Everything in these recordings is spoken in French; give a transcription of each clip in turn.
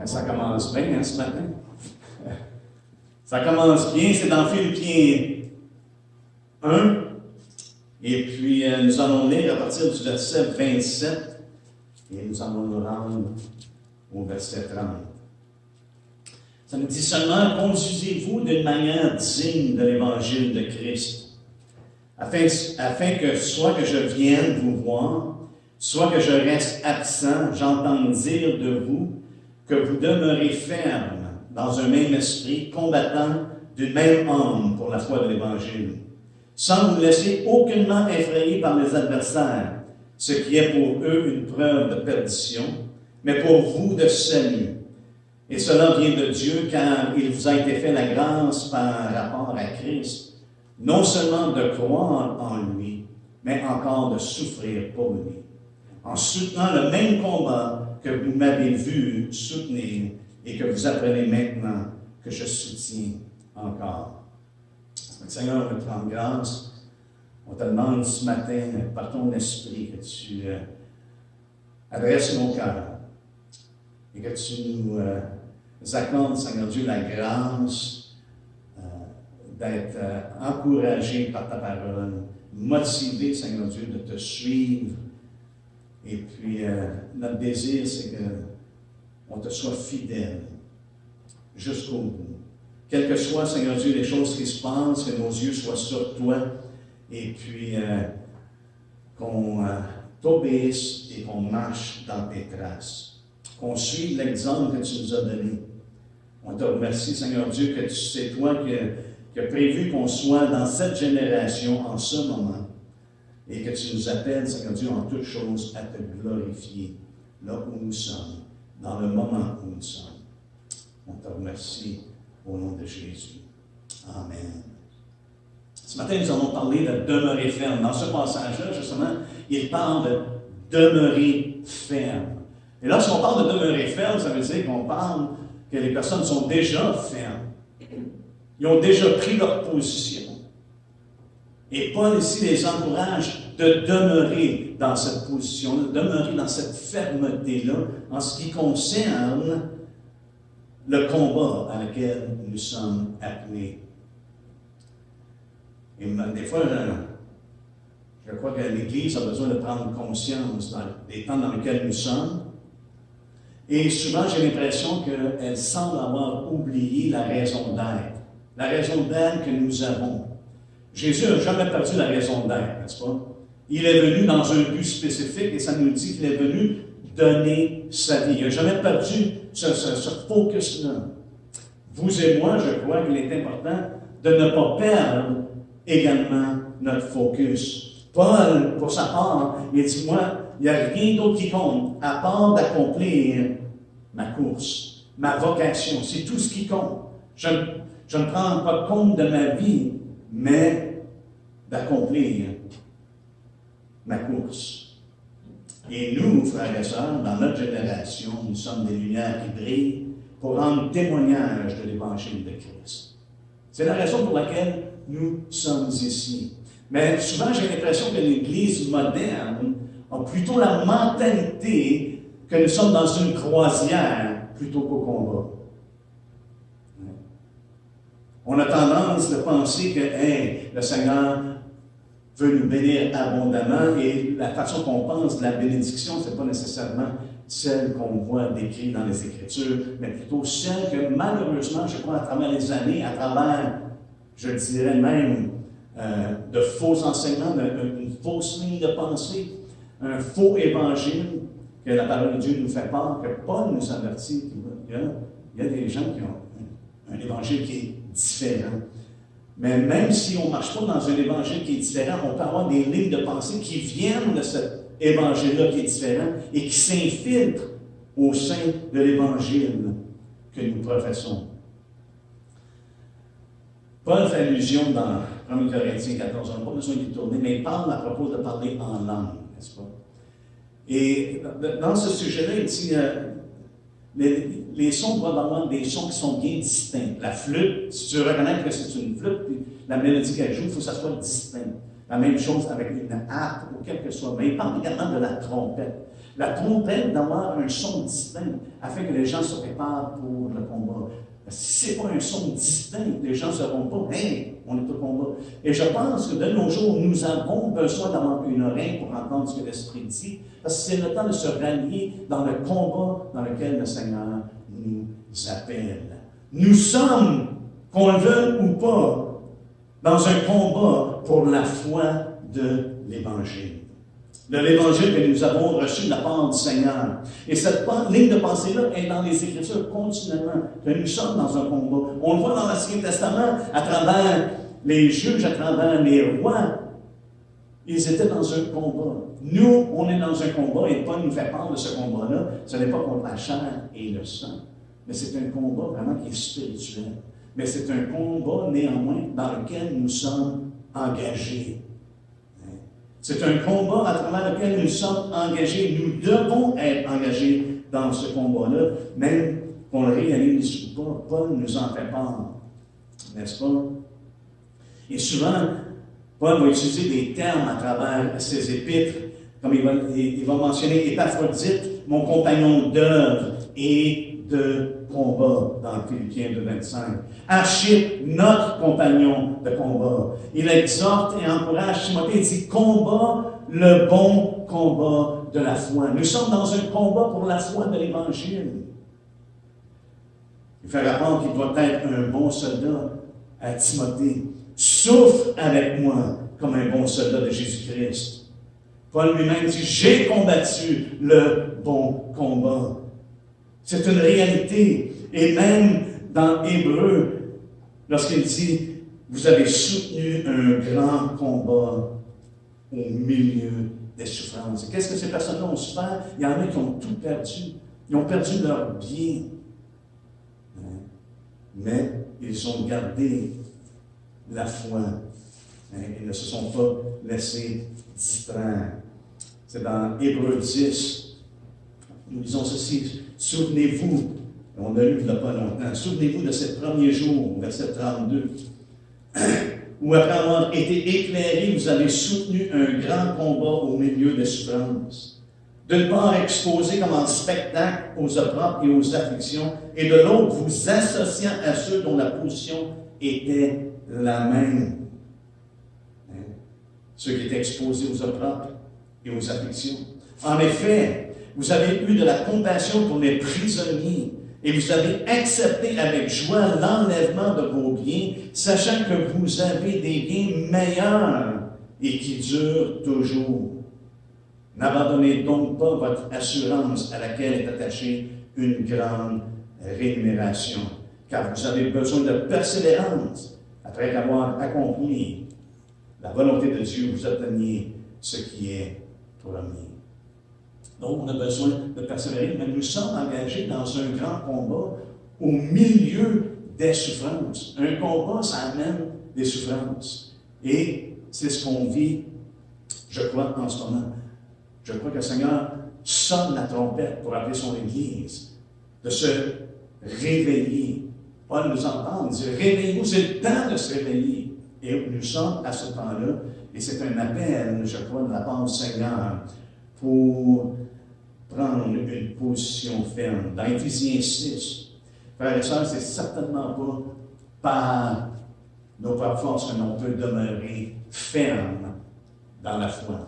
Ça commence bien, hein, ce matin. Ça commence bien, c'est dans Philippiens 1. Et puis, nous allons lire à partir du verset 27. Et nous allons nous rendre au verset 30. Ça nous dit seulement, conduisez-vous d'une manière digne de l'évangile de Christ, afin que soit que je vienne vous voir, soit que je reste absent, j'entende dire de vous que vous demeurez ferme dans un même esprit, combattant d'une même âme pour la foi de l'Évangile, sans vous laisser aucunement effrayer par les adversaires, ce qui est pour eux une preuve de perdition, mais pour vous de salut. Et cela vient de Dieu, car il vous a été fait la grâce par rapport à Christ, non seulement de croire en lui, mais encore de souffrir pour lui, en soutenant le même combat que vous m'avez vu soutenir et que vous apprenez maintenant que je soutiens encore. Seigneur, on te rend grâce. On te demande ce matin, par ton esprit, que tu adresses nos cœurs et que tu nous accordes, Seigneur Dieu, la grâce d'être encouragé par ta parole, motivé, Seigneur Dieu, de te suivre. Et puis, notre désir, c'est qu'on te soit fidèle jusqu'au bout. Quelles que soient, Seigneur Dieu, les choses qui se passent, que nos yeux soient sur toi, et puis qu'on t'obéisse et qu'on marche dans tes traces. Qu'on suive l'exemple que tu nous as donné. On te remercie, Seigneur Dieu, que c'est toi qui as prévu qu'on soit dans cette génération en ce moment. Et que tu nous appelles, Seigneur Dieu, en toutes choses à te glorifier, là où nous sommes, dans le moment où nous sommes. On te remercie au nom de Jésus. Amen. Ce matin, nous allons parler de demeurer ferme. Dans ce passage-là, justement, il parle de demeurer ferme. Et lorsqu'on parle de demeurer ferme, ça veut dire qu'on parle que les personnes sont déjà fermes. Ils ont déjà pris leur position. Et Paul ici les encourage de demeurer dans cette position, de demeurer dans cette fermeté-là en ce qui concerne le combat à lequel nous sommes appelés. Et des fois, je crois que l'Église a besoin de prendre conscience des temps dans lesquels nous sommes. Et souvent, j'ai l'impression qu'elle semble avoir oublié la raison d'être. La raison d'être que nous avons. Jésus n'a jamais perdu la raison d'être, n'est-ce pas? Il est venu dans un but spécifique et ça nous dit qu'il est venu donner sa vie. Il n'a jamais perdu ce focus-là. Vous et moi, je crois qu'il est important de ne pas perdre également notre focus. Paul, pour sa part, il dit, moi, il n'y a rien d'autre qui compte à part d'accomplir ma course, ma vocation. C'est tout ce qui compte. Je ne prends pas compte de ma vie, mais d'accomplir ma course. Et nous, frères et sœurs, dans notre génération, nous sommes des lumières qui brillent pour rendre témoignage de l'Évangile de Christ. C'est la raison pour laquelle nous sommes ici. Mais souvent, j'ai l'impression que l'Église moderne a plutôt la mentalité que nous sommes dans une croisière plutôt qu'au combat. On a tendance de penser que le Seigneur veut nous bénir abondamment et la façon qu'on pense de la bénédiction, ce n'est pas nécessairement celle qu'on voit décrite dans les Écritures, mais plutôt celle que malheureusement, je crois, à travers les années, à travers, je dirais même, de faux enseignements, une fausse ligne de pensée, un faux évangile, que la parole de Dieu nous fait part, que Paul nous avertit qu'il y a des gens qui ont un évangile qui est différent. Mais même si on ne marche pas dans un évangile qui est différent, on peut avoir des lignes de pensée qui viennent de cet évangile-là qui est différent et qui s'infiltrent au sein de l'évangile que nous professons. Paul fait allusion dans 1 Corinthiens 14, on n'a pas besoin d'y tourner, mais il parle à propos de parler en langue, n'est-ce pas? Et dans ce sujet-là, il dit les sons doivent avoir des sons qui sont bien distincts. La flûte, si tu veux reconnaître que c'est une flûte, la mélodie qu'elle joue, il faut que ça soit distinct. La même chose avec une harpe ou quel que soit. Mais il parle également de la trompette. La trompette d'avoir un son distinct afin que les gens se préparent pour le combat. Si ce n'est pas un son distinct, les gens ne sauront pas, hey, on est au combat. Et je pense que de nos jours, nous avons besoin d'avoir une oreille pour entendre ce que l'Esprit dit, parce que c'est le temps de se rallier dans le combat dans lequel le Seigneur nous appelle. Nous sommes, qu'on le veuille ou pas, dans un combat pour la foi de l'Évangile. De l'Évangile que nous avons reçu de la part du Seigneur. Et cette ligne de pensée-là est dans les Écritures continuellement, que nous sommes dans un combat. On le voit dans l'Ancien Testament, à travers les juges, à travers les rois. Ils étaient dans un combat. Nous, on est dans un combat, et Paul nous fait part de ce combat-là. Ce n'est pas contre la chair et le sang, mais c'est un combat vraiment qui est spirituel. Mais c'est un combat, néanmoins, dans lequel nous sommes engagés. C'est un combat à travers lequel nous sommes engagés. Nous devons être engagés dans ce combat-là, même qu'on le réalise ou pas. Paul nous en fait part, n'est-ce pas? Et souvent, Paul va utiliser des termes à travers ses épîtres, comme il va mentionner Épaphrodite, mon compagnon d'œuvre et de combat, dans Philippiens 2,25. Archippe, notre compagnon de combat. Il exhorte et encourage Timothée, il dit, combat le bon combat de la foi. Nous sommes dans un combat pour la foi de l'Évangile. Il fait rapport qu'il doit être un bon soldat à Timothée. Souffre avec moi comme un bon soldat de Jésus-Christ. Paul lui-même dit, j'ai combattu le bon combat. C'est une réalité. Et même dans Hébreu, lorsqu'il dit, vous avez soutenu un grand combat au milieu des souffrances. Et qu'est-ce que ces personnes-là ont souffert? Il y en a qui ont tout perdu. Ils ont perdu leur bien. Mais ils ont gardé la foi. Ils ne se sont pas laissés distraire. C'est dans Hébreu 10. Nous disons ceci. Souvenez-vous, on a lu il n'y a pas longtemps, souvenez-vous de ces premiers jours, verset 32, où après avoir été éclairés, vous avez soutenu un grand combat au milieu des souffrances. D'une part, exposé comme en spectacle aux opprobles et aux afflictions, et de l'autre, vous associant à ceux dont la position était la même. Ceux qui étaient exposés aux opprobles et aux afflictions. En effet, vous avez eu de la compassion pour les prisonniers et vous avez accepté avec joie l'enlèvement de vos biens, sachant que vous avez des biens meilleurs et qui durent toujours. N'abandonnez donc pas votre assurance à laquelle est attachée une grande rémunération, car vous avez besoin de persévérance après avoir accompli la volonté de Dieu, vous obteniez ce qui est promis. Donc, on a besoin de persévérer, mais nous sommes engagés dans un grand combat au milieu des souffrances. Un combat, ça amène des souffrances. Et c'est ce qu'on vit, je crois, en ce moment. Je crois que le Seigneur sonne la trompette pour appeler son Église, de se réveiller. Paul nous entend, il dit, réveillez-vous, c'est le temps de se réveiller. Et nous sommes à ce temps-là, et c'est un appel, je crois, de la part du Seigneur pour prendre une position ferme. Dans Éphésiens 6, frères et sœurs, c'est certainement pas par nos propres forces que l'on peut demeurer ferme dans la foi.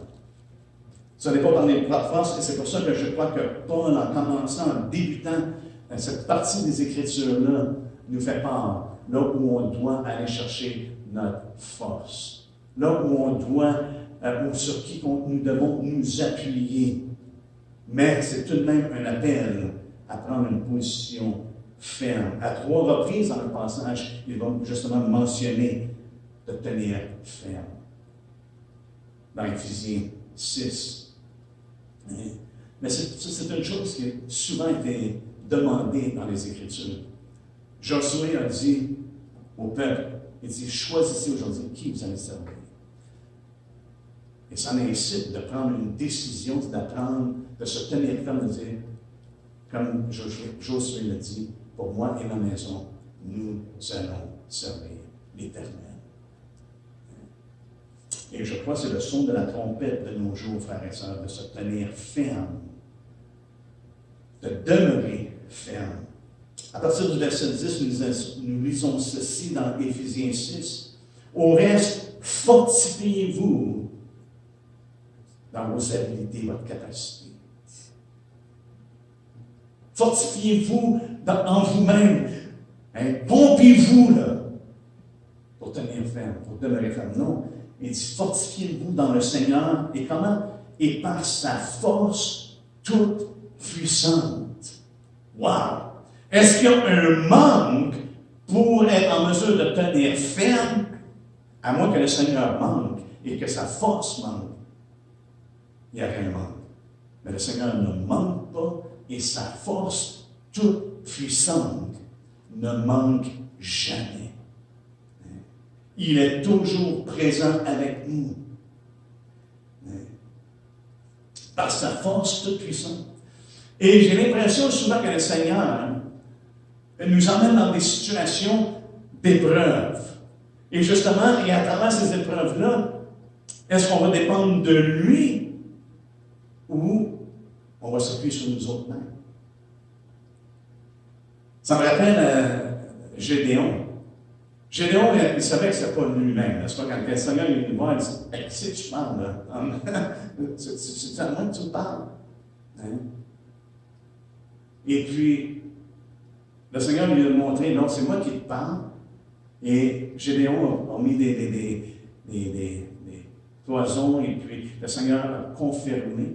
Ce n'est pas par les propres forces, et c'est pour ça que je crois que Paul, en commençant, en débutant cette partie des Écritures-là, nous fait part, là où on doit aller chercher notre force, là où on doit, sur qui nous devons nous appuyer. Mais c'est tout de même un appel à prendre une position ferme. À 3 reprises dans le passage, il va justement mentionner de tenir ferme. Dans Éphésiens 6. Mais c'est une chose qui a souvent été demandée dans les Écritures. Josué a dit au peuple, il dit, choisissez aujourd'hui qui vous allez servir. Et ça incite de prendre une décision, d'apprendre, de se tenir ferme, de dire, comme Josué l'a dit, pour moi et ma maison, nous allons servir l'Éternel. Et je crois que c'est le son de la trompette de nos jours, frères et sœurs, de se tenir ferme de demeurer ferme. À partir du verset 10, nous lisons ceci dans Éphésiens 6. Au reste, fortifiez-vous dans vos habilités, votre capacité. Fortifiez-vous en vous-même. Hein? Pompez-vous là, pour tenir ferme, pour demeurer ferme. Non, il dit fortifiez-vous dans le Seigneur. Et comment? Et par sa force toute puissante. Wow! Est-ce qu'il y a un manque pour être en mesure de tenir ferme, à moins que le Seigneur manque et que sa force manque? Il n'y a rien de manque. Mais le Seigneur ne manque pas et sa force toute puissante ne manque jamais. Il est toujours présent avec nous. Par sa force toute puissante. Et j'ai l'impression souvent que le Seigneur nous emmène dans des situations d'épreuve. Et justement, et à travers ces épreuves-là, est-ce qu'on va dépendre de lui ou on va s'appuyer sur nous autres mêmes? Ça me rappelle Gédéon. Gédéon, il savait que ce n'était pas lui-même. C'est pas quand le Seigneur est venu voir, il dit hey, qui c'est que tu parles là? C'est à moi que tu me parles. Hein? Et puis, le Seigneur lui a montré, non, c'est moi qui te parle. Et Gédéon a mis des cloisons, et puis le Seigneur a confirmé.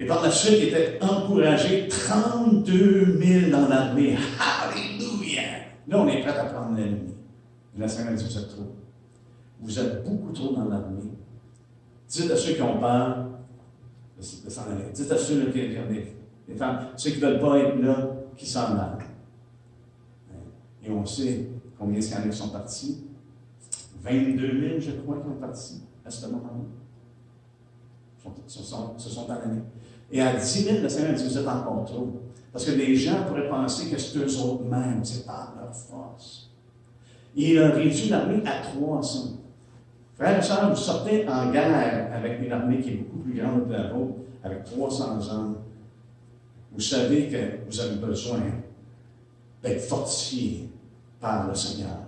Et par la suite, il était encouragé 32 000 dans l'armée. Alléluia! Là, on est prêt à prendre l'ennemi. Et le Seigneur dit, vous êtes trop. Vous êtes beaucoup trop dans l'armée. Dites à ceux qui ont peur de s'en aller. Dites à ceux qui ont des femmes, ceux qui ne veulent pas être là, qui s'en aillent. Et on sait combien il y en a qui sont partis. 22 000, je crois, qui sont partis à ce moment-là. Se sont en allés. Et à 10 000, le Seigneur dit, vous êtes encore trop. Parce que les gens pourraient penser que c'est eux autres mêmes, c'est par leur force. Et il a réduit l'armée à 300. Frères et sœurs, vous sortez en guerre avec une armée qui est beaucoup plus grande que la vôtre, avec 300 hommes. Vous savez que vous avez besoin d'être fortifié par le Seigneur.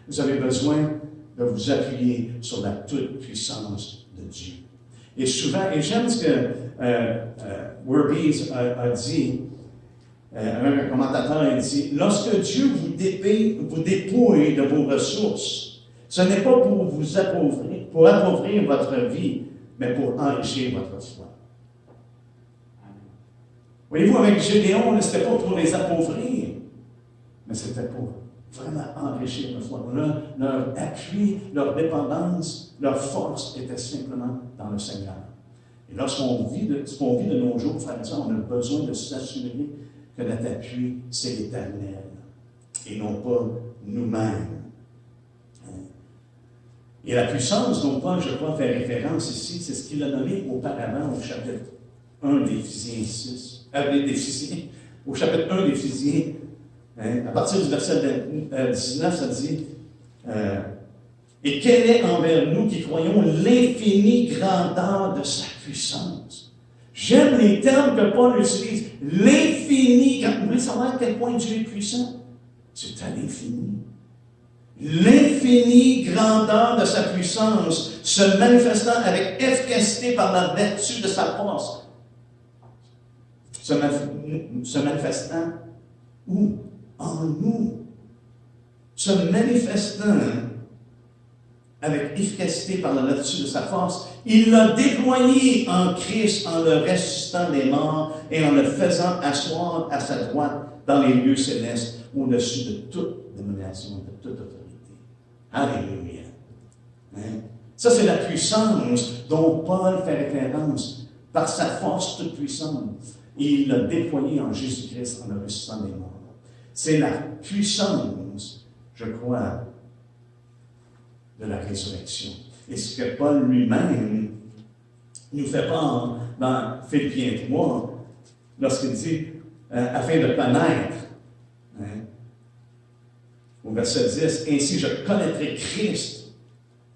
Vous avez besoin de vous appuyer sur la toute-puissance de Dieu. Et souvent, et j'aime ce que Werbees a dit, un commentateur a dit, lorsque Dieu vous dépouille de vos ressources, ce n'est pas pour vous appauvrir votre vie, mais pour enrichir votre foi. Voyez-vous, avec Gédéon, ce n'était pas pour les appauvrir, mais c'était pour vraiment enrichir leur foi. Leur appui, leur dépendance, leur force était simplement dans le Seigneur. Et lorsqu'on vit de nos jours, frères et sœurs, on a besoin de s'assurer que notre appui, c'est l'Éternel, et non pas nous-mêmes. Et la puissance dont Paul, je crois, fait référence ici, c'est ce qu'il a nommé auparavant au chapitre 1 d'Éphésiens 6. Au chapitre 1 d'Éphésiens, à partir du verset 19, ça dit et quelle est envers nous qui croyons l'infinie grandeur de sa puissance. J'aime les termes que Paul utilise. L'infini. Vous voulez savoir à quel point Dieu est puissant? C'est à l'infini. L'infinie grandeur de sa puissance se manifestant avec efficacité par la vertu de sa force. Se manifestant où? En nous. Se manifestant avec efficacité par la vertu de sa force, il l'a déployé en Christ en le ressuscitant des morts et en le faisant asseoir à sa droite dans les lieux célestes au-dessus de toute domination, de toute autorité. Alléluia. Hein? Ça, c'est la puissance dont Paul fait référence par sa force toute puissante. Il l'a déployé en Jésus-Christ en le ressuscitant des morts. C'est la puissance, je crois, de la résurrection. Et ce que Paul lui-même nous fait part dans Philippiens 3, lorsqu'il dit afin de connaître, hein, au verset 10, ainsi je connaîtrai Christ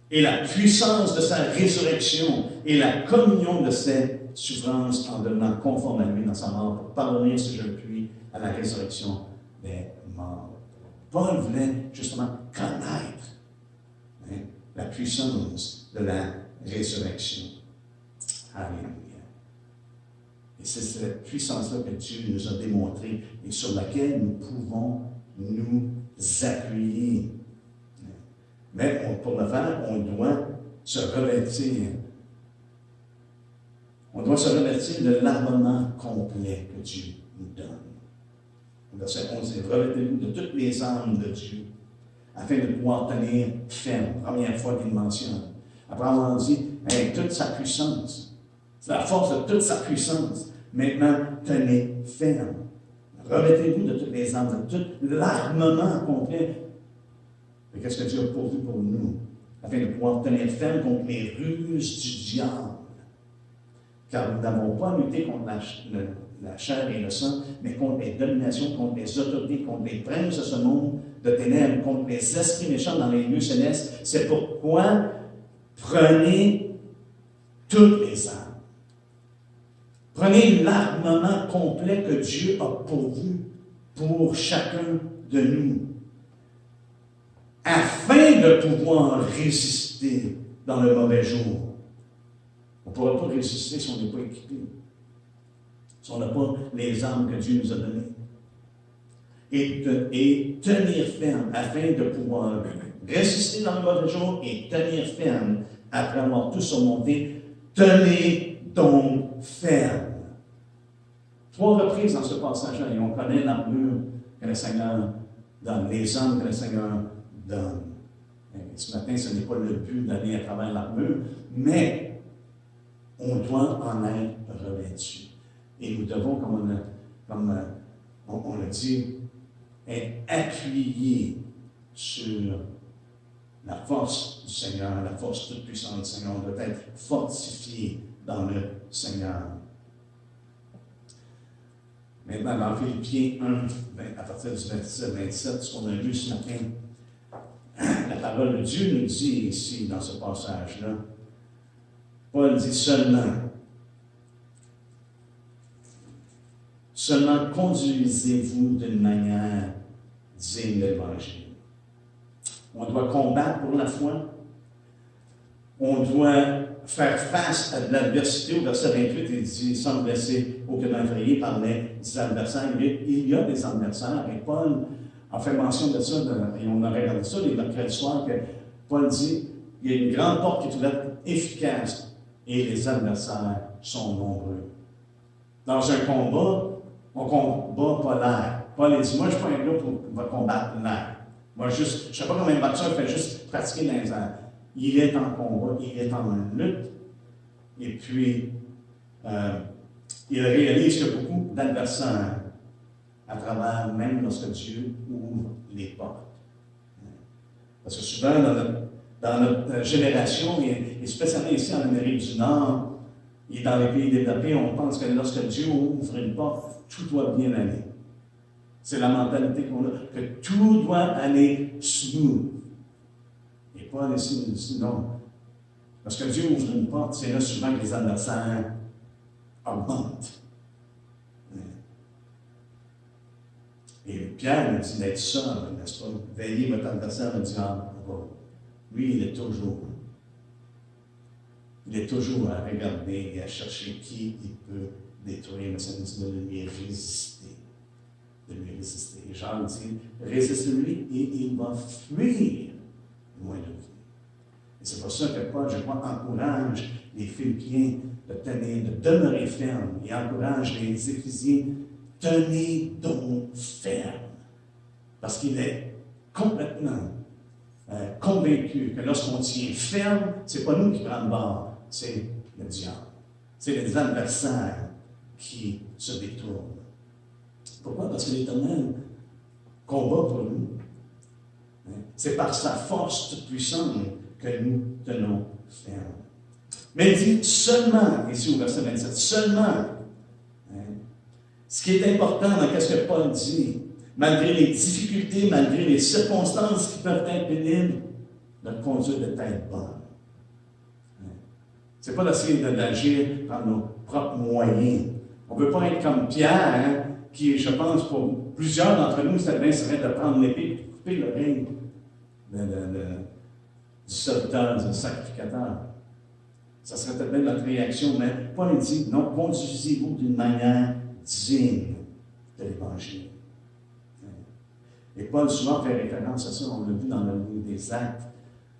et la puissance de sa résurrection et la communion de ses souffrances en devenant conforme à lui dans sa mort pour parvenir, si je le puis, à la résurrection des morts. Paul voulait justement connaître la puissance de la résurrection. Alléluia. Et c'est cette puissance-là que Dieu nous a démontrée et sur laquelle nous pouvons nous appuyer. Mais pour le faire, on doit se revêtir. On doit se revêtir de l'armement complet que Dieu nous donne. Verset 11 dit, revêtez-vous de toutes les armes de Dieu, afin de pouvoir tenir ferme. Première fois qu'il mentionne. Après avoir dit, toute sa puissance, c'est la force de toute sa puissance. Maintenant, tenez ferme. Revêtez-vous de toutes les armes, de tout l'armement complet. Et qu'est-ce que Dieu a pourvu pour nous? Afin de pouvoir tenir ferme contre les ruses du diable. Car nous n'avons pas lutté contre la chair et le sang, mais contre les dominations, contre les autorités, contre les princes de ce monde de ténèbres, contre les esprits méchants dans les lieux célestes. C'est pourquoi prenez toutes les armes. Prenez l'armement complet que Dieu a pourvu pour chacun de nous, afin de pouvoir résister dans le mauvais jour. On ne pourra pas résister si on n'est pas équipé, si on n'a pas les armes que Dieu nous a données. Et tenir ferme afin de pouvoir résister dans le mauvais jour et tenir ferme après avoir tout surmonté. Tenez donc ferme. 3 reprises dans ce passage-là, et on connaît l'armure que le Seigneur donne, les armes que le Seigneur donne. Et ce matin, ce n'est pas le but d'aller à travers l'armure, mais on doit en être revêtu. Et nous devons, comme on l'a dit, être appuyés sur la force du Seigneur, la force toute puissante du Seigneur. On doit être fortifié dans le Seigneur. Maintenant, dans Philippiens 1, à partir du verset 27, ce qu'on a lu ce matin, la parole de Dieu nous dit ici, dans ce passage-là, Paul dit seulement conduisez-vous d'une manière digne de l'Évangile. On doit combattre pour la foi. On doit faire face à de l'adversité. Au verset 28, il dit, sans me laisser aucun effrayé par les adversaires. Il y a des adversaires. Et Paul a fait mention de ça, et on a regardé ça les mercredis soirs, que Paul dit, il y a une grande porte qui est ouverte, efficace, et les adversaires sont nombreux. Dans un combat, on ne combat pas l'air. Paul dit, moi, je ne suis pas un gars qui va combattre l'air. Moi, je ne sais pas comment un boxeur fait juste pratiquer dans les airs. Il est en combat, il est en lutte, et puis il réalise qu'il y a beaucoup d'adversaires à travers, même lorsque Dieu ouvre les portes. Parce que souvent, dans notre génération, et spécialement ici en Amérique du Nord, et dans les pays développés, on pense que lorsque Dieu ouvre une porte, tout doit bien aller. C'est la mentalité qu'on a, que tout doit aller smooth. Et Paul ici nous dit non. Parce que Dieu ouvre une porte, c'est là souvent que les adversaires augmentent. Et Pierre nous dit d'être sobre, n'est-ce pas? Veillez votre adversaire le diable. Lui, il est toujours à regarder et à chercher qui il peut détruire, mais ça nous dit de lui résister. Et Jean dit, résistez-lui et il va fuir loin de vous. Et c'est pour ça que Paul, je crois, encourage les Philippiens de demeurer fermes et encourage les Éphésiens, tenez donc ferme. Parce qu'il est complètement convaincu que lorsqu'on tient ferme, ce n'est pas nous qui prenons bord, c'est le diable. C'est les adversaires qui se détournent. Pourquoi? Parce que l'Éternel combat pour nous. C'est par sa force toute puissante que nous tenons ferme. Mais il dit seulement, ici au verset 27, seulement. Ce qui est important dans ce que Paul dit, malgré les difficultés, malgré les circonstances qui peuvent être pénibles, notre conduite de tête bonne. Ce n'est pas d'essayer d'agir par nos propres moyens, On ne veut pas être comme Pierre, hein, qui, je pense, pour plusieurs d'entre nous, ça serait de prendre l'épée et de couper l'oreille du serviteur, du sacrificateur. Ça serait peut-être même notre réaction, mais Paul dit, non, conduisez-vous d'une manière digne de l'Évangile. Et Paul souvent fait référence à ça, on l'a vu dans le livre des Actes.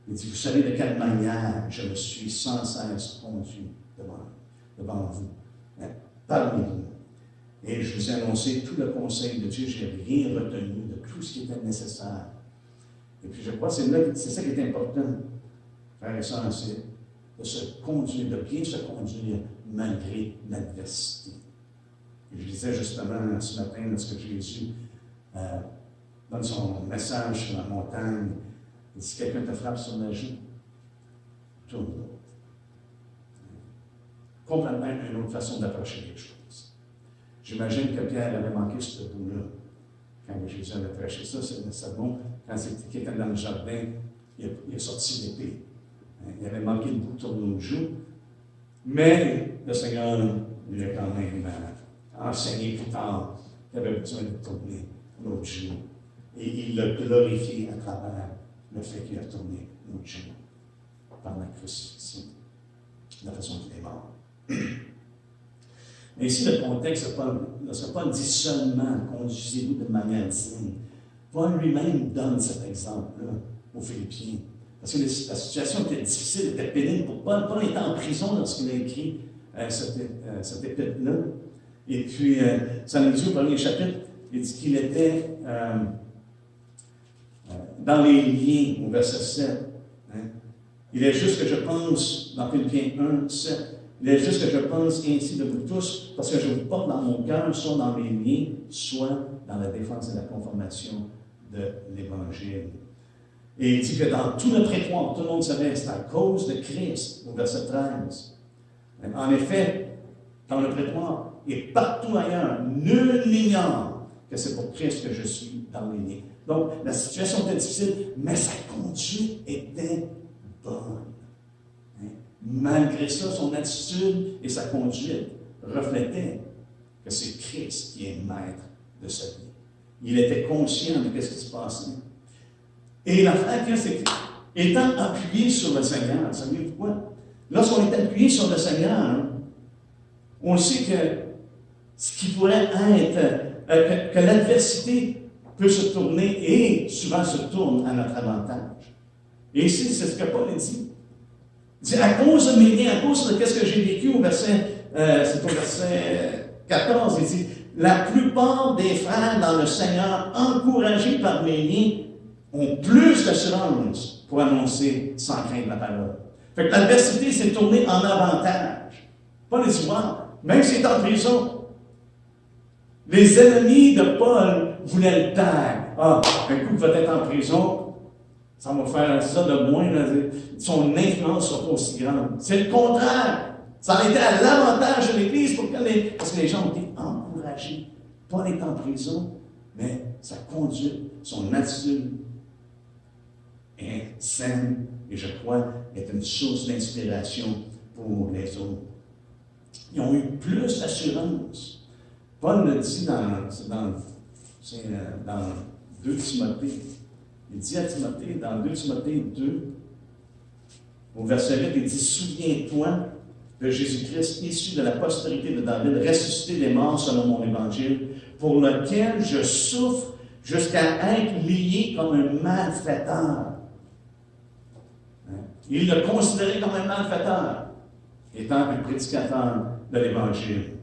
Il dit, vous savez de quelle manière je me suis sans cesse conduit devant vous, hein, parmi vous. Et je vous ai annoncé tout le conseil de Dieu, je n'ai rien retenu de tout ce qui était nécessaire. Et puis je crois que c'est ça qui est important, frères et sœurs, c'est de se conduire, de bien se conduire malgré l'adversité. Et je disais justement ce matin, lorsque Jésus donne son message sur la montagne, il dit, si quelqu'un te frappe sur la joue, tourne-le. Complètement une autre façon d'approcher les choses. J'imagine que Pierre avait manqué ce bout-là. Quand Jésus avait prêché ça, c'est bon. Quand il était dans le jardin, il a sorti l'épée. Il avait manqué le bout de tourner le joue. Mais le Seigneur lui a quand même enseigné plus tard qu'il avait besoin de tourner l'autre joue. Et il l'a glorifié à travers le fait qu'il a tourné l'autre joue par la crucifixion, de la façon qu'il est mort. Mais ici, le contexte ne sera pas dit seulement « conduisez-vous de manière digne ». Paul lui-même donne cet exemple-là aux Philippiens. Parce que la situation était difficile, était pénible pour Paul. Paul était en prison lorsqu'il a écrit cette épître-là. Et puis, ça nous dit au premier chapitre, il dit qu'il était dans les liens, au verset 7. Hein. Il est juste que je pense, dans Philippiens 1, 7, il est juste que je pense ainsi de vous tous, parce que je vous porte dans mon cœur, soit dans mes liens, soit dans la défense et la conformation de l'Évangile. Et il dit que dans tout le prétoire, tout le monde savait, c'est à cause de Christ, au verset 13. En effet, dans le prétoire et partout ailleurs, nul n'ignore que c'est pour Christ que je suis dans les liens. Donc, la situation était difficile, mais sa conduite était bonne. Malgré ça, son attitude et sa conduite reflétaient que c'est Christ qui est maître de sa vie. Il était conscient de ce qui se passait. Et l'affaire, c'est qu'étant appuyé sur le Seigneur, savez-vous quoi? Lorsqu'on est appuyé sur le Seigneur, on sait que ce qui pourrait être, que l'adversité peut se tourner et souvent se tourne à notre avantage. Et ici, c'est ce que Paul dit. Il dit, à cause de mes liens, à cause de ce que j'ai vécu au verset, c'est au verset 14, il dit, la plupart des frères dans le Seigneur, encouragés par mes liens, ont plus d'assurance pour annoncer sans craindre la parole. Fait que l'adversité s'est tournée en avantage. Paul dit, même s'il est en prison, les ennemis de Paul voulaient le taire. Ah, un coup, il va être en prison, ça va faire ça de moins, là, son influence sera pas aussi grande. C'est le contraire. Ça a été à l'avantage de l'Église parce que les gens ont été encouragés. Paul est en prison, mais sa conduite, son attitude est saine et je crois est une source d'inspiration pour les autres. Ils ont eu plus d'assurance. Paul le dit dans 2 Timothée. Il dit à Timothée, dans 2 Timothée 2, au verset 8, il dit « Souviens-toi de Jésus-Christ, issu de la postérité de David, ressuscité des morts selon mon évangile, pour lequel je souffre jusqu'à être lié comme un malfaiteur. » Il le considérait comme un malfaiteur, étant un prédicateur de l'Évangile.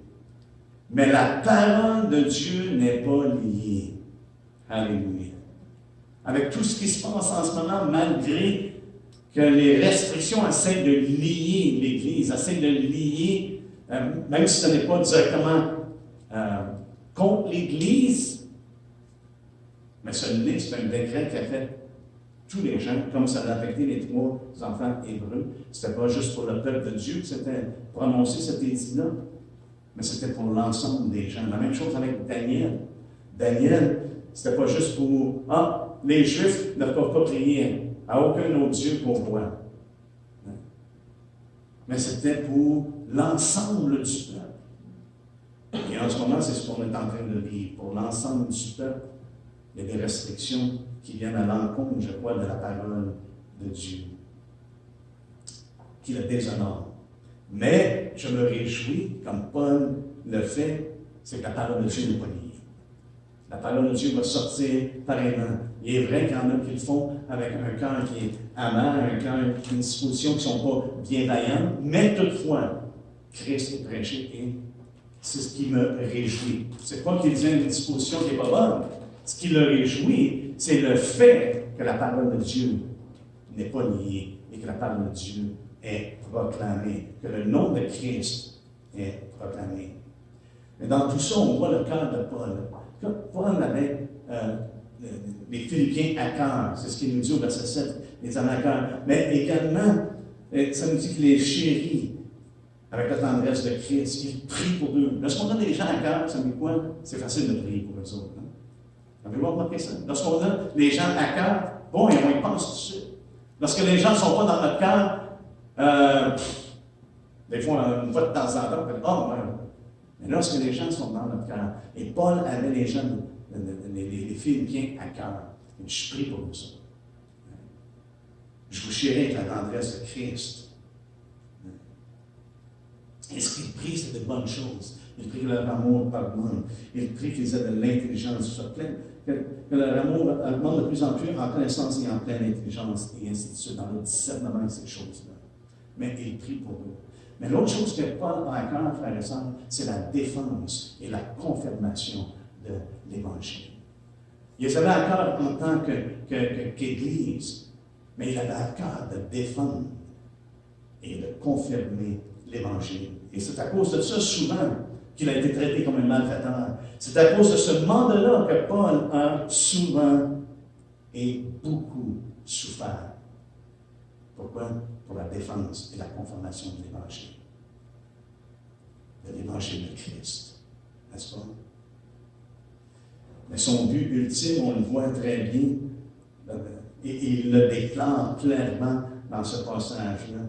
Mais la parole de Dieu n'est pas liée. Alléluia. Avec tout ce qui se passe en ce moment, malgré que les restrictions essaient de lier l'Église, essaient de lier, même si ce n'est pas directement contre l'Église, mais c'est un décret qui a fait tous les gens, comme ça a affecté les 3 enfants hébreux. Ce n'était pas juste pour le peuple de Dieu que c'était prononcé cet édit-là, mais c'était pour l'ensemble des gens. La même chose avec Daniel. Daniel, c'était pas juste pour les Juifs ne peuvent pas prier à aucun autre Dieu pour moi. Mais c'était pour l'ensemble du peuple. Et en ce moment, c'est ce qu'on est en train de vivre. Pour l'ensemble du peuple, il y a des restrictions qui viennent à l'encontre, je crois, de la parole de Dieu, qui le déshonore. Mais je me réjouis, comme Paul le fait, c'est que la parole de Dieu n'est pas liée. La parole de Dieu va sortir pareillement. Il est vrai qu'il y en a qui le font avec un cœur qui est amer, un cœur, une disposition qui ne sont pas bienveillantes, mais toutefois, Christ est prêché et c'est ce qui me réjouit. C'est pas qu'il ait une disposition qui n'est pas bonne. Ce qui le réjouit, c'est le fait que la parole de Dieu n'est pas liée et que la parole de Dieu est proclamée, que le nom de Christ est proclamé. Mais dans tout ça, on voit le cœur de Paul. Paul avait les Philippiens à cœur, c'est ce qu'il nous dit au verset 7, les hommes à cœur. Mais également, ça nous dit qu'il les chérit avec la tendresse de Christ. Il prie pour eux. Lorsqu'on a des gens à cœur, ça veut dire quoi? C'est facile de prier pour eux autres. Hein? Avez-vous remarqué ça? Lorsqu'on a les gens à cœur, bon, on y pense tout de suite. Lorsque les gens ne sont pas dans notre cœur, des fois, on voit de temps en temps, on fait « Oh, ouais. » Mais lorsque les gens sont dans notre cœur, et Paul avait les gens, les Philippiens à cœur, et je prie pour eux autres. Je vous chéris avec la tendresse de Christ. Et ce qu'il prie, c'est de bonnes choses. Il prie que leur amour augmente. Il prie qu'ils aient de l'intelligence. Que leur amour augmente de plus en plus en connaissance et en pleine intelligence, et ainsi de suite, dans le discernement de ces choses-là. Mais il prie pour eux. Mais l'autre chose que Paul a à cœur, frères et sœurs, c'est la défense et la confirmation de l'Évangile. Il les avait à cœur en tant qu'Église, mais il avait à cœur de défendre et de confirmer l'Évangile. Et c'est à cause de ça, souvent, qu'il a été traité comme un malfaiteur. C'est à cause de ce mandat-là que Paul a souvent et beaucoup souffert. Pourquoi? Pour la défense et la confirmation de l'Évangile. De l'Évangile de Christ. N'est-ce pas? Mais son but ultime, on le voit très bien, et il le déclare clairement dans ce passage-là.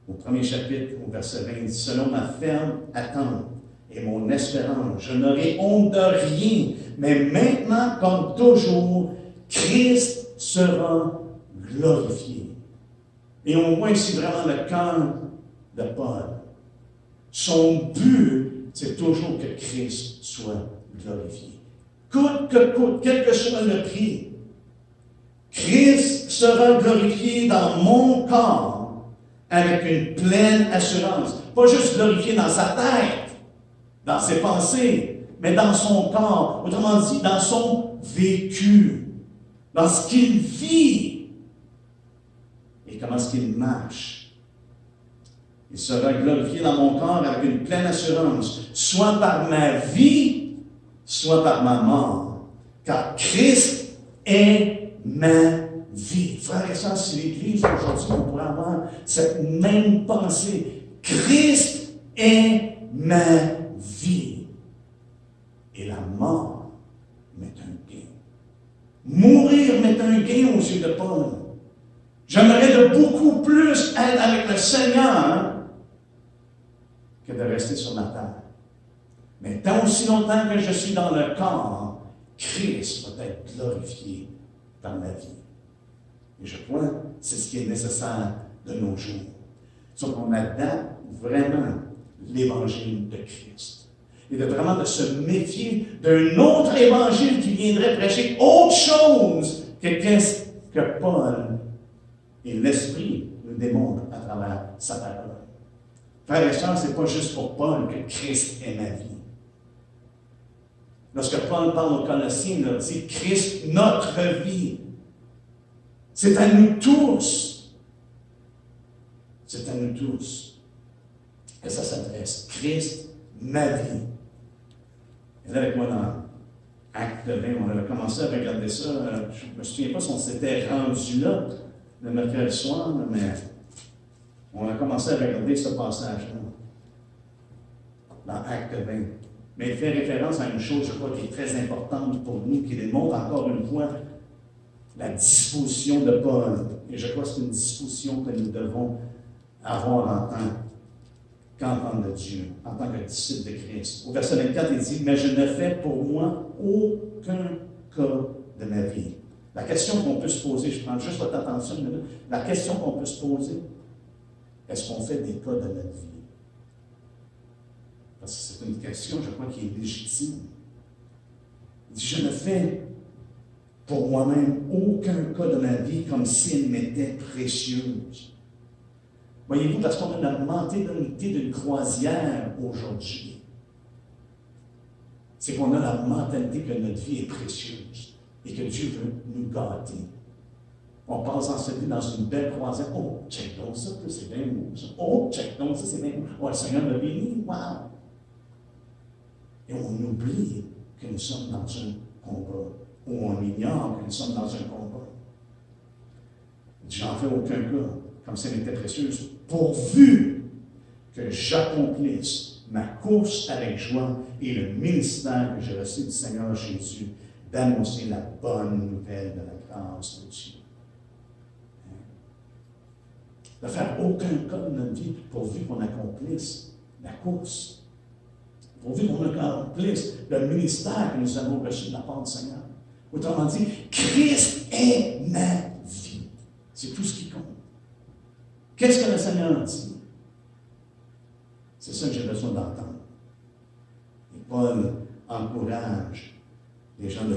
Au premier chapitre, au verset 20, selon ma ferme attente et mon espérance, je n'aurai honte de rien, mais maintenant, comme toujours, Christ sera glorifié. Et on voit ici vraiment le cœur de Paul. Son but, c'est toujours que Christ soit glorifié. Coûte que coûte, quel que soit le prix, Christ sera glorifié dans mon corps avec une pleine assurance. Pas juste glorifié dans sa tête, dans ses pensées, mais dans son corps. Autrement dit, dans son vécu, dans ce qu'il vit et comment est-ce qu'il marche. Il sera glorifié dans mon corps avec une pleine assurance, soit par ma vie, soit par ma mort. Car Christ est ma vie. Frères et sœurs, si l'Église aujourd'hui, on pourrait avoir cette même pensée. Christ est ma vie. Et la mort m'est un gain. Mourir m'est un gain aux yeux de Paul. J'aimerais de beaucoup plus être avec le Seigneur que de rester sur la terre. Mais tant aussi longtemps que je suis dans le corps, Christ va être glorifié dans ma vie. Et je crois que c'est ce qui est nécessaire de nos jours. Donc, on adapte vraiment l'Évangile de Christ. Et de vraiment de se méfier d'un autre Évangile qui viendrait prêcher autre chose que qu'est-ce que Paul et l'Esprit nous démontrent à travers sa parole. Frères et sœurs, ce n'est pas juste pour Paul que Christ est ma vie. Lorsque Paul parle aux Colossiens, il leur dit Christ, notre vie. C'est à nous tous. C'est à nous tous que ça s'adresse. Christ, ma vie. Et là, avec moi, dans Acte 20, on avait commencé à regarder ça. Je ne me souviens pas si on s'était rendu là le mercredi soir, mais on a commencé à regarder ce passage-là dans Acte 20. Mais il fait référence à une chose, je crois, qui est très importante pour nous, qui démontre encore une fois la disposition de Paul. Et je crois que c'est une disposition que nous devons avoir en tant qu'entendre de Dieu en tant que disciple de Christ. Au verset 24, il dit, « Mais je ne fais pour moi aucun cas de ma vie. » La question qu'on peut se poser, je prends juste votre attention une minute, la question qu'on peut se poser, est-ce qu'on fait des cas de notre vie? Parce que c'est une question, je crois, qui est légitime. Il dit, je ne fais pour moi-même aucun cas de ma vie comme si elle m'était précieuse. Voyez-vous, parce qu'on a la mentalité d'une croisière aujourd'hui, c'est qu'on a la mentalité que notre vie est précieuse et que Dieu veut nous gâter. On passe en cette vie dans une belle croisière. Oh, check donc ça, c'est bien beau. Ça. Oh, check donc ça, c'est bien beau. Oh, le Seigneur m'a béni. Wow! Et on oublie que nous sommes dans un combat. Ou on ignore que nous sommes dans un combat. J'en fais aucun cas, comme si elle était précieuse, pourvu que j'accomplisse ma course avec joie et le ministère que j'ai reçu du Seigneur Jésus, d'annoncer la bonne nouvelle de la grâce de Dieu. De faire aucun cas de notre vie pourvu qu'on accomplisse la course, pourvu qu'on accomplisse le ministère que nous avons reçu de la part du Seigneur. Autrement dit, Christ est ma vie. C'est tout ce qui compte. Qu'est-ce que le Seigneur dit? C'est ça que j'ai besoin d'entendre. Et Paul encourage les gens de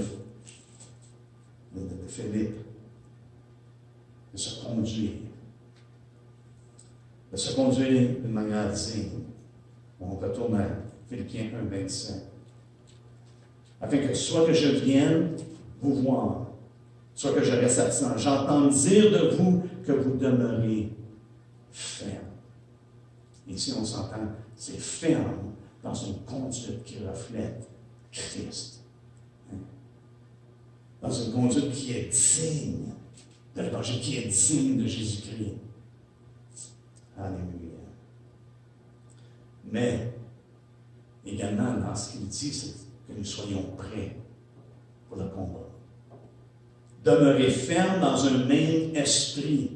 Philippe de se conduire d'une manière digne. On retourne à Philippiens 1, 27. Afin que soit que je vienne vous voir, soit que je reste absent, j'entends dire de vous que vous demeurez ferme. Ici, on s'entend, c'est ferme dans une conduite qui reflète Christ. Dans une conduite qui est digne de l'Évangile, qui est digne de Jésus-Christ. Alléluia. Mais, également, dans ce qu'il dit, c'est que nous soyons prêts pour le combat. Demeurez ferme dans un même esprit,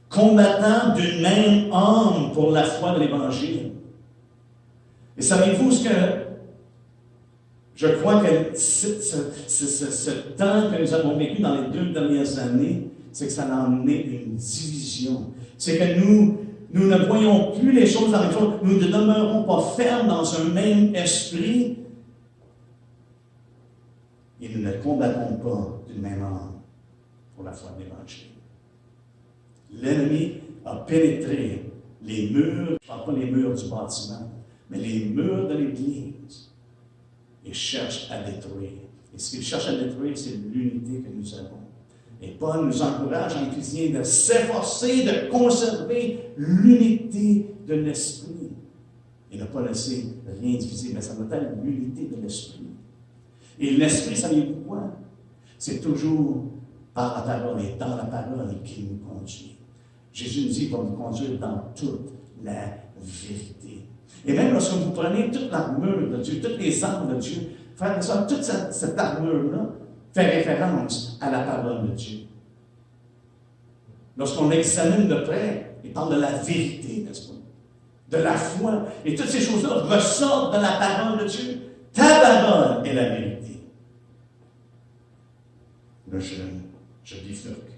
combattant d'une même âme pour la foi de l'Évangile. Et savez-vous ce que je crois que ce temps que nous avons vécu dans les 2 dernières années, c'est que ça a emmené une division. C'est que nous ne voyons plus les choses dans la même chose. Nous ne demeurons pas fermes dans un même esprit. Et nous ne combattons pas d'une même âme pour la foi de l'Évangile. L'ennemi a pénétré les murs, je ne parle pas les murs du bâtiment, mais les murs de l'Église, et cherche à détruire. Et ce qu'il cherche à détruire, c'est l'unité que nous avons. Et Paul nous encourage en Éphésiens de s'efforcer de conserver l'unité de l'esprit. Et ne pas laisser rien diviser, mais ça doit être l'unité de l'esprit. Et l'esprit, savez-vous quoi? C'est toujours par la parole et dans la parole qu'il nous conduit. Jésus nous dit qu'il va nous conduire dans toute la vérité. Et même lorsque vous prenez toute l'armure de Dieu, toutes les armes de Dieu, frères et sœurs, toute cette armure-là fait référence à la parole de Dieu. Lorsqu'on l'examine de près, il parle de la vérité, n'est-ce pas? De la foi. Et toutes ces choses-là ressortent de la parole de Dieu. Ta parole est la vérité. Là, je bifurque.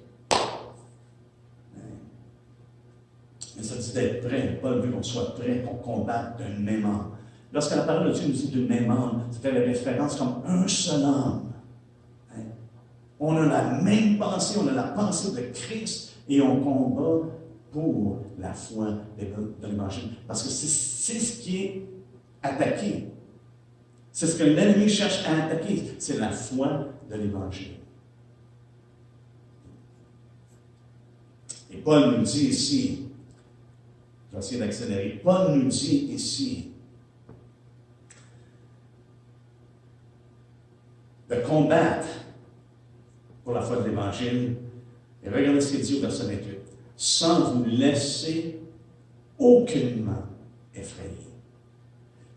Mais ça dit d'être prêt. Paul veut qu'on soit prêt, qu'on combatte d'un même âme. Lorsque la parole de Dieu nous dit d'une même âme, ça fait référence comme un seul âme. On a la même pensée, on a la pensée de Christ et on combat pour la foi de l'Évangile. Parce que c'est ce qui est attaqué. C'est ce que l'ennemi cherche à attaquer. C'est la foi de l'Évangile. Et Paul nous dit ici, je vais essayer d'accélérer, Paul nous dit ici de combattre pour la foi de l'Évangile. Et regardez ce qu'il dit au verset 28. Sans vous laisser aucunement effrayer.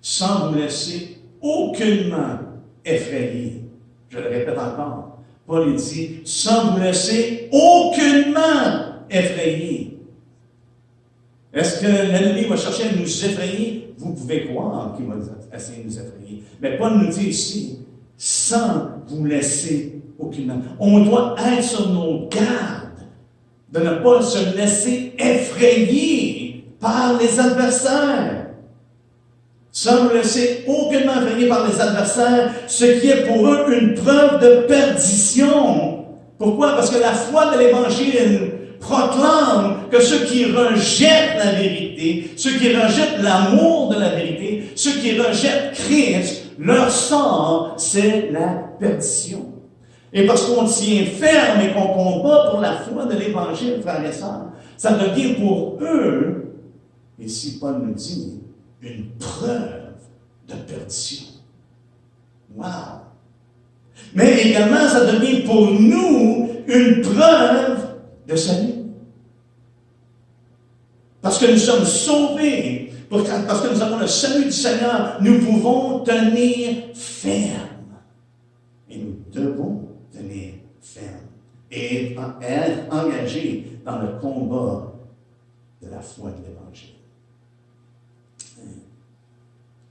Sans vous laisser aucunement effrayer. Je le répète encore. Paul dit, sans vous laisser aucunement effrayer. Est-ce que l'ennemi va chercher à nous effrayer? Vous pouvez croire qu'il va essayer de nous effrayer. Mais Paul nous dit ici, sans vous laisser aucunement. On doit être sur nos gardes de ne pas se laisser effrayer par les adversaires. Sans nous laisser aucunement effrayer par les adversaires, ce qui est pour eux une preuve de perdition. Pourquoi? Parce que la foi de l'Évangile proclame que ceux qui rejettent la vérité, ceux qui rejettent l'amour de la vérité, ceux qui rejettent Christ, leur sort, c'est la perdition. Et parce qu'on tient ferme et qu'on combat pour la foi de l'Évangile, frères et sœurs, ça devient pour eux, ici Paul nous dit, une preuve de perdition. Wow! Mais également, ça devient pour nous une preuve de salut. Parce que nous sommes sauvés, parce que nous avons le salut du Seigneur, nous pouvons tenir ferme. Et nous devons tenir ferme. Et être engagés dans le combat de la foi de l'Évangile.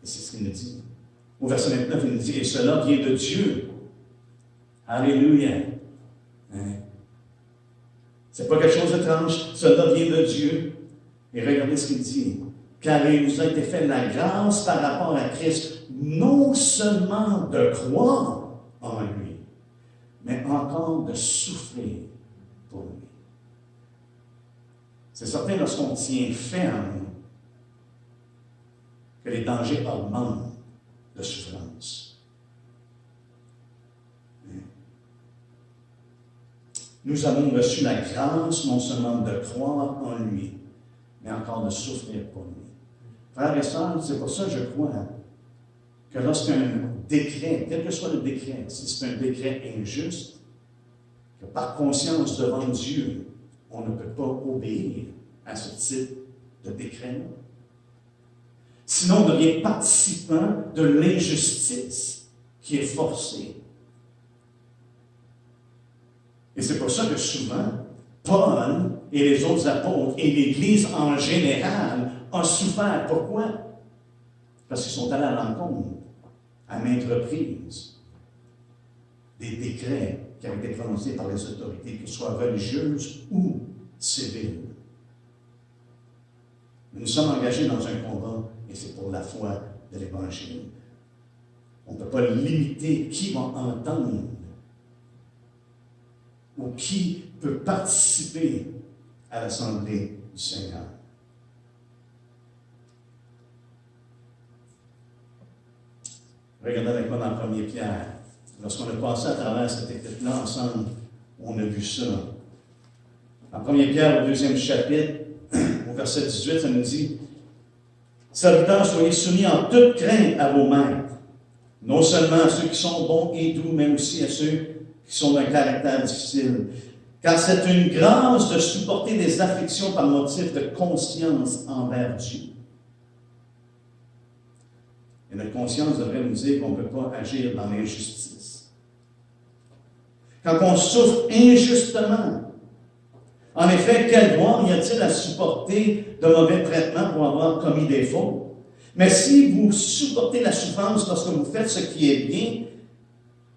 Et c'est ce qu'il nous dit. Au verset 29, il nous dit, et cela vient de Dieu. Alléluia. C'est pas quelque chose d'étrange. Cela vient de Dieu. Et regardez ce qu'il dit. Car il nous a été fait la grâce par rapport à Christ, non seulement de croire en lui, mais encore de souffrir pour lui. C'est certain, lorsqu'on tient ferme, que les dangers augmentent de souffrance. Nous avons reçu la grâce non seulement de croire en lui, mais encore de souffrir pour lui. Frères et sœurs, c'est pour ça que je crois que lorsqu'un décret, quel que soit le décret, si c'est un décret injuste, que par conscience devant Dieu, on ne peut pas obéir à ce type de décret-là. Sinon, on devient participant de l'injustice qui est forcée. Et c'est pour ça que souvent, Paul et les autres apôtres et l'Église en général ont souffert. Pourquoi? Parce qu'ils sont allés à l'encontre, à maintes reprises, des décrets qui avaient été prononcés par les autorités, qu'elles soient religieuses ou civiles. Nous sommes engagés dans un combat, et c'est pour la foi de l'Évangile. On ne peut pas limiter qui va entendre ou qui peut participer à l'Assemblée du Seigneur. Regardez avec moi dans 1 Pierre. Lorsqu'on a passé à travers cette étude-là ensemble, on a vu ça. En 1 Pierre, au 2e chapitre, au verset 18, ça nous dit « Serviteurs, soyez soumis en toute crainte à vos maîtres, non seulement à ceux qui sont bons et doux, mais aussi à ceux qui sont d'un caractère difficile. Car c'est une grâce de supporter des afflictions par motif de conscience envers Dieu. » Et notre conscience devrait nous dire qu'on ne peut pas agir dans l'injustice. Quand on souffre injustement, en effet, quel droit y a-t-il à supporter de mauvais traitements pour avoir commis des fautes? Mais si vous supportez la souffrance lorsque vous faites ce qui est bien,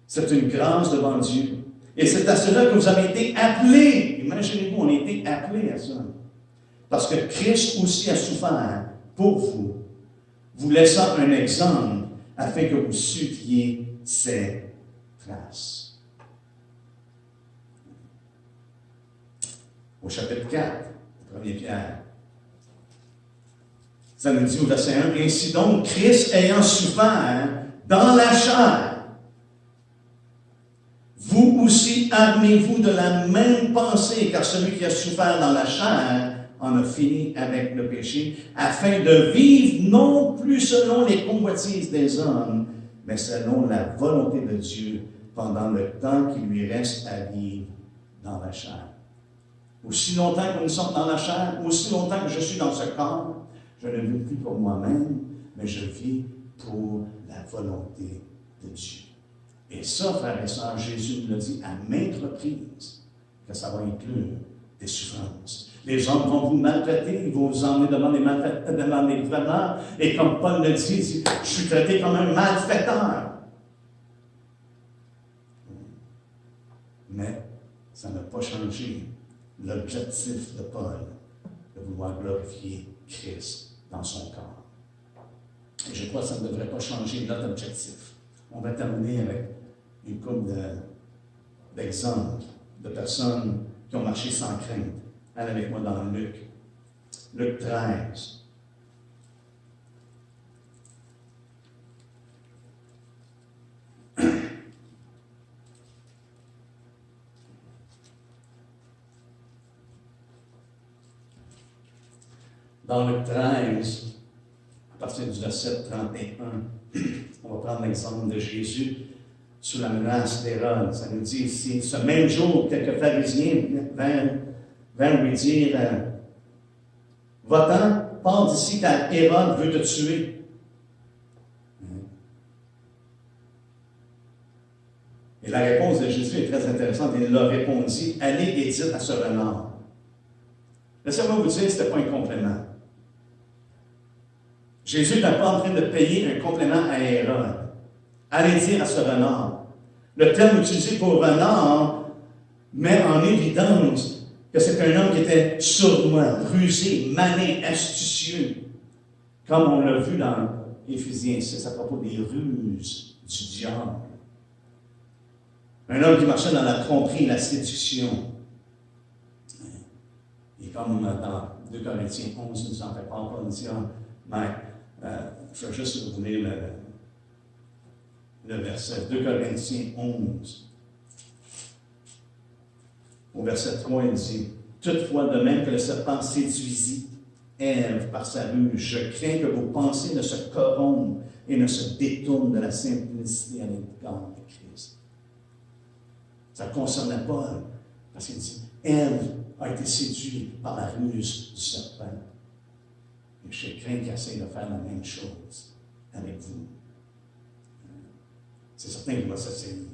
c'est une grâce devant Dieu. Et c'est à cela que vous avez été appelés. Imaginez-vous, on a été appelés à ça. Parce que Christ aussi a souffert pour vous, vous laissant un exemple afin que vous suiviez ses traces. Au chapitre 4, 1 Pierre, ça nous dit au verset 1, « Ainsi donc, Christ ayant souffert dans la chair, vous aussi armez-vous de la même pensée, car celui qui a souffert dans la chair en a fini avec le péché, afin de vivre non plus selon les convoitises des hommes, mais selon la volonté de Dieu pendant le temps qui lui reste à vivre dans la chair. » Aussi longtemps que nous sommes dans la chair, aussi longtemps que je suis dans ce corps, je ne vis plus pour moi-même, mais je vis pour la volonté de Dieu. Et ça, frères et sœurs, Jésus nous l'a dit à maintes reprises, que ça va inclure des souffrances. Les hommes vont vous maltraiter, ils vont vous emmener devant les gouverneurs. Et comme Paul le dit, je suis traité comme un malfaiteur. Mais ça n'a pas changé l'objectif de Paul, de vouloir glorifier Christ dans son corps. Et je crois que ça ne devrait pas changer notre objectif. On va terminer avec une couple d'exemples de personnes qui ont marché sans crainte. Allez avec moi dans Luc. Luc 13. Dans Luc 13, à partir du verset 31, on va prendre l'exemple de Jésus sous la menace d'Hérode. Ça nous dit ici, ce même jour, quelques pharisiens vinrent lui dire, va-t'en, pars d'ici car Hérode veut te tuer. Et la réponse de Jésus est très intéressante. Il leur répondit, allez et dites à ce renard. Laissez-moi vous dire, ce n'était pas un complément. Jésus n'est pas en train de payer un complément à Hérode. Allez dire à ce renard. Le terme utilisé pour renard met en évidence que c'est un homme qui était sournois, rusé, malin, astucieux. Comme on l'a vu dans Éphésiens 6 à propos des ruses du diable. Un homme qui marchait dans la tromperie, la séduction. Et comme dans 2 Corinthiens 11, il nous en fait part, Paul dit, je vais juste vous lire le verset 2 Corinthiens 11. Au verset 3, il dit, toutefois, de même que le serpent séduisit Ève par sa ruse, je crains que vos pensées ne se corrompent et ne se détournent de la simplicité à l'égard de Christ. Ça ne concernait pas, parce qu'il dit, Ève a été séduite par la ruse du serpent. Et je crains qu'il essaie de faire la même chose avec vous. C'est certain qu'il va s'essayer.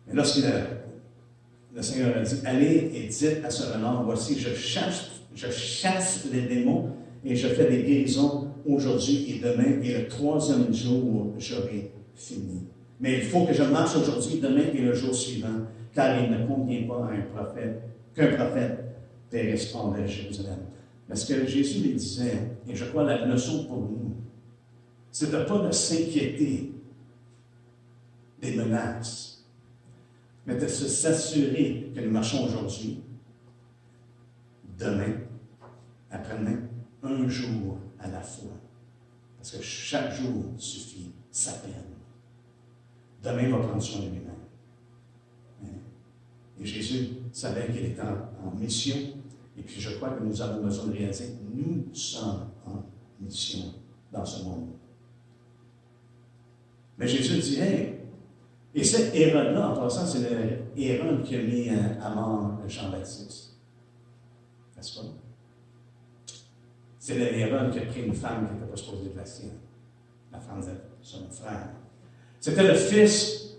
Mais lorsque le Seigneur a dit, allez et dites à ce renard, voici, je chasse les démons et je fais des guérisons aujourd'hui et demain, et le 3e jour, j'aurai fini. Mais il faut que je marche aujourd'hui, demain et le jour suivant, car il ne convient pas à un prophète, qu'un prophète périsse hors de Jérusalem. Mais ce que Jésus lui disait, et je crois la leçon pour nous, c'est de ne pas s'inquiéter des menaces, mais de s'assurer que nous marchons aujourd'hui, demain, après-demain, un jour à la fois. Parce que chaque jour suffit sa peine. Demain va prendre soin de lui-même. Et Jésus savait qu'il était en mission. Et puis je crois que nous avons besoin de réaliser que nous sommes en mission dans ce monde. Mais Jésus dit, hey, et cet Hérode-là, en passant, c'est le Hérode qui a mis à mort Jean-Baptiste. N'est-ce pas? C'est le Hérode qui a pris une femme qui n'était pas supposée de la sienne, la femme de son frère. C'était le fils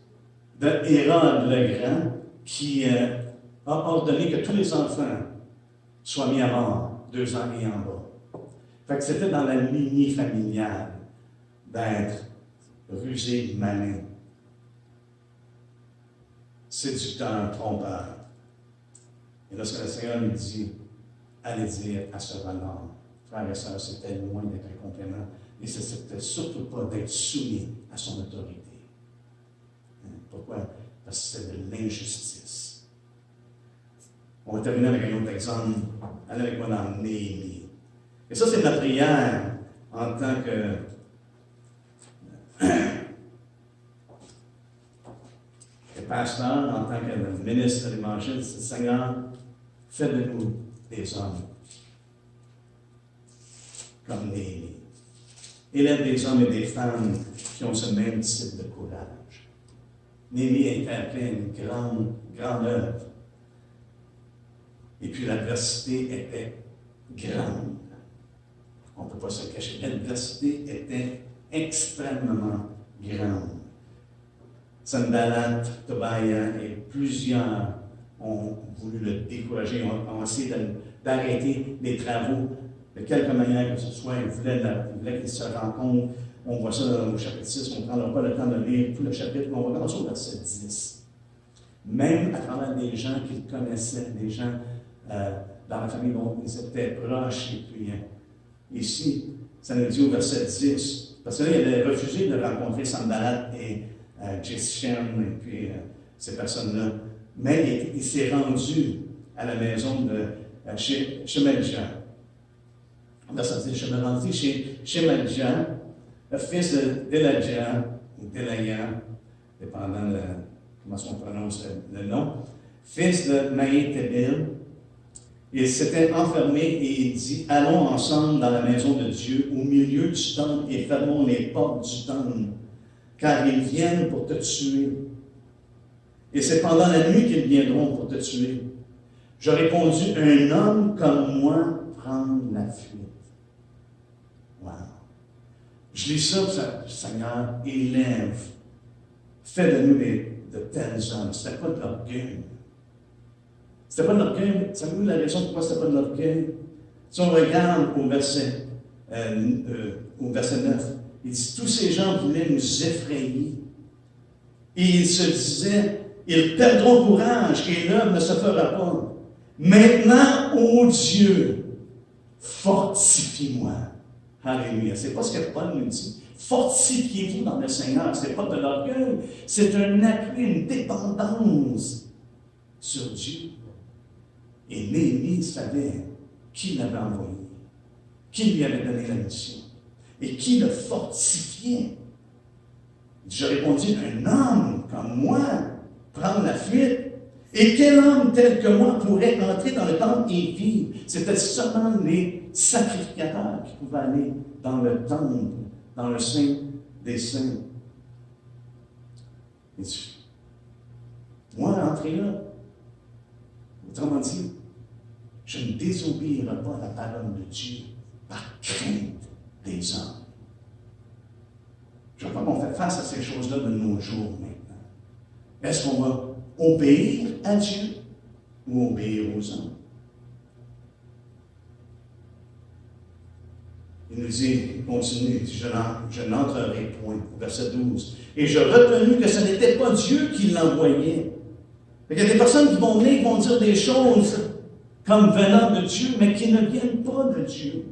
de Hérode le Grand qui a ordonné que tous les enfants soient mis à mort, 2 ans et en bas. Fait que c'était dans la lignée familiale d'être rusé, malin, séducteur, trompeur. Et lorsque le Seigneur lui dit, allez dire à ce renard, frères et sœurs, c'était loin d'être un complément, et ce n'était surtout pas d'être soumis à son autorité. Pourquoi? Parce que c'est de l'injustice. On va terminer avec un autre exemple. Allez avec moi dans Néhémie. Et ça, c'est ma prière en tant que pasteur, en tant que ministre de l'Évangile. Seigneur, fais de nous des hommes comme Néhémie. Élève des hommes et des femmes qui ont ce même type de courage. Néhémie a été appelé à une grande œuvre. Et puis l'adversité était grande. On ne peut pas se cacher. L'adversité était extrêmement grande. Sanballat, Tobia et plusieurs ont voulu le décourager, ont essayé d'arrêter les travaux de quelque manière que ce soit. Ils voulaient qu'ils se rencontrent. On voit ça au chapitre 6, on ne prendra pas le temps de lire tout le chapitre, mais on va commencer au verset 10. Même à travers des gens qu'ils connaissaient, des gens dans la famille dont ils étaient proches, et puis ici, ça nous dit au verset 10, parce que là, il avait refusé de rencontrer Sanballat et Geshem, et puis ces personnes-là, mais il s'est rendu à la maison de Shemalja. Verset 10, je me rendis chez Shemalja, le fils de Deladja, ou Delaya, dépendant de comment on prononce le nom, fils de Maïtébel. Il s'était enfermé et il dit, allons ensemble dans la maison de Dieu, au milieu du temple, et fermons les portes du temple, car ils viennent pour te tuer. Et c'est pendant la nuit qu'ils viendront pour te tuer. J'ai répondu, un homme comme moi prend la fuite. Wow. Je lis ça, Seigneur, élève. Fais de nous de tels hommes. Ce n'était pas de l'orgueil. Ce n'était pas de l'orgueil. Savez-vous la raison pourquoi ce n'était pas de l'orgueil? Si on regarde au verset 9, il dit, tous ces gens voulaient nous effrayer. Et ils se disaient, ils perdront courage et l'œuvre ne se fera pas. Maintenant, ô Dieu, fortifie-moi. Alléluia. C'est pas ce que Paul nous dit. Fortifiez-vous dans le Seigneur. Ce n'est pas de l'orgueil, c'est un appui, une dépendance sur Dieu. Et Néhémie savait qui l'avait envoyé, qui lui avait donné la mission et qui le fortifiait. J'ai répondu, un homme comme moi prendre la fuite. Et quel homme tel que moi pourrait entrer dans le temple et vivre? C'était seulement les sacrificateurs qui pouvaient aller dans le temple, dans le sein des saints. Et moi, entrer là, autrement dit, je ne désobéirai pas à la parole de Dieu par crainte des hommes. Je ne veux pas qu'on fasse face à ces choses-là de nos jours maintenant. Est-ce qu'on va obéir à Dieu ou obéir aux hommes? Il nous dit, il continue, il dit, je n'entrerai point, verset 12. Et je reconnus que ce n'était pas Dieu qui l'envoyait. Il y a des personnes qui vont venir, qui vont dire des choses comme venant de Dieu, mais qui ne viennent pas de Dieu.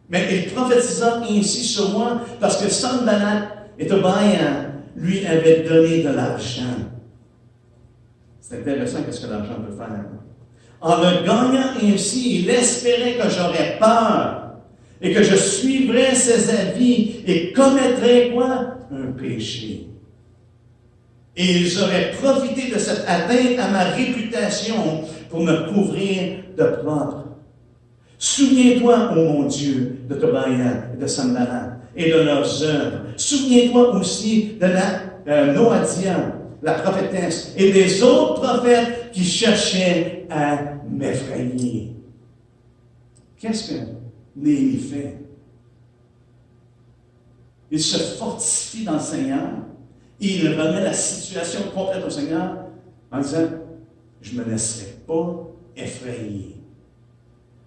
Mais il prophétisa ainsi sur moi, parce que Sanballat et Tobiah lui avaient donné de l'argent. C'est intéressant qu'est-ce que l'argent peut faire. En me gagnant ainsi, il espérait que j'aurais peur et que je suivrais ses avis et commettrais quoi? Un péché. Et ils auraient profité de cette atteinte à ma réputation pour me couvrir de propre. Souviens-toi, ô mon Dieu, de Tobiah et de Sanballat et de leurs œuvres. Souviens-toi aussi de la Noadia, la prophétesse, et des autres prophètes qui cherchaient à m'effrayer. Qu'est-ce que Néhémie fait? Il se fortifie dans le Seigneur et il remet la situation complète au Seigneur en disant, je ne me laisserai pas effrayer.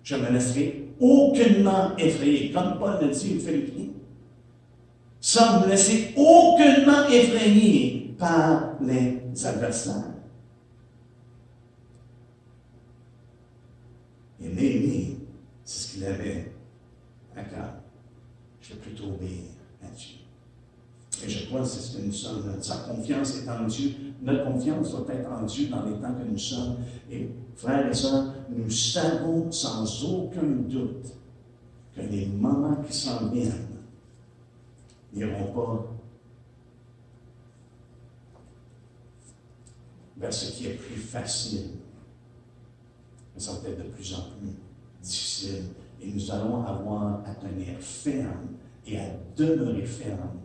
Je ne me laisserai aucunement effrayer. Comme Paul le dit aux Philippiens, sans me laisser aucunement effrayer par les adversaires. Et Néhémie, c'est ce qu'il avait à cœur. Je vais plutôt obéir à Dieu. Et je crois que c'est ce que nous sommes. Sa confiance est en Dieu. Notre confiance doit être en Dieu dans les temps que nous sommes. Et frères et sœurs, nous savons sans aucun doute que les moments qui s'en viennent n'iront pas vers ce qui est plus facile, mais ça va être de plus en plus difficile. Et nous allons avoir à tenir ferme et à demeurer ferme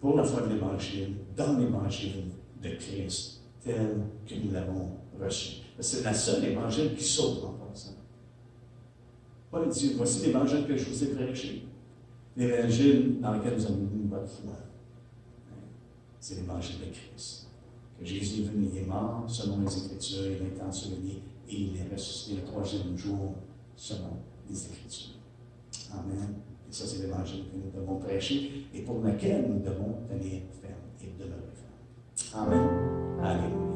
pour la foi de l'Évangile, dans l'Évangile de Christ, tel que nous l'avons reçu. C'est la seule Évangile qui sauve en passant. Paul dit, voici l'Évangile que je vous ai prêché. L'Évangile dans lequel vous avez mis votre foi. C'est l'Évangile de Christ. que Jésus est venu, il est mort selon les Écritures, il a été enseveli et il est ressuscité le troisième jour selon les Écritures. Amen. Et ça, c'est l'évangile que nous devons prêcher et pour lequel nous devons tenir ferme et demeurer ferme. Amen. Alléluia.